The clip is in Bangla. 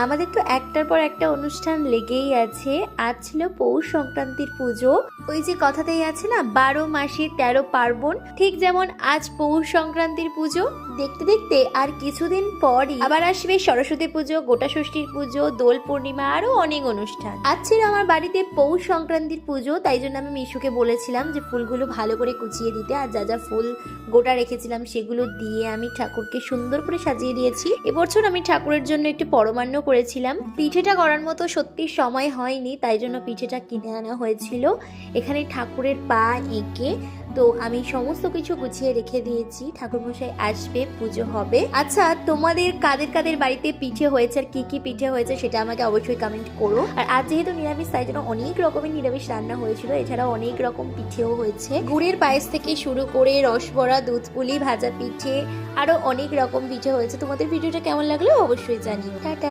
আমাদের তো একটার পর একটা অনুষ্ঠান লেগেই আছে। আজ ছিল পৌষ সংক্রান্তির পুজো। ওই যে কথাতেই আছে না, 12 মাসে 13 পার্বণ, ঠিক যেমন আজ পৌষ সংক্রান্তির পুজো। দেখতে দেখতে আর কিছুদিন পরই আবার আসবে সরস্বতী পুজো, গোটা ষষ্ঠীর পুজো, দোল পূর্ণিমা, আরো অনেক অনুষ্ঠান। আজ ছিল আমার বাড়িতে পৌষ সংক্রান্তির পুজো, তাই জন্য আমি মিশুকে বলেছিলাম যে ফুলগুলো ভালো করে কুচিয়ে দিতে, আর যা যা ফুল গোটা রেখেছিলাম সেগুলো দিয়ে আমি ঠাকুরকে সুন্দর করে সাজিয়ে দিয়েছি। এবছর আমি ঠাকুরের জন্য একটু পরমান্ন করেছিলাম। পিঠেটা করার মতো সত্যি সময় হয়নি, তাই জন্য পিঠেটা কিনে আনা হয়েছিল। এখানে ঠাকুরের পা এঁকে তো আমি সমস্ত কিছু গুছিয়ে রেখে দিয়েছি। ঠাকুরমশাই আসবে, পুজো হবে। আচ্ছা, তোমাদের কাদের কাদের বাড়িতে পিঠে হয়েছে আর কি কি পিঠে হয়েছে সেটা আমাকে অবশ্যই কমেন্ট করো। আর আজ যেহেতু নিরামিষ, তাই জন্য অনেক রকমের নিরামিষ রান্না হয়েছিল। এছাড়াও অনেক রকম পিঠেও হয়েছে, গুড়ের পায়েস থেকে শুরু করে রসবড়া, দুধ পুলি, ভাজা পিঠে, আরো অনেক রকম পিঠে হয়েছে। তোমাদের ভিডিওটা কেমন লাগলো অবশ্যই জানিও। টাটা।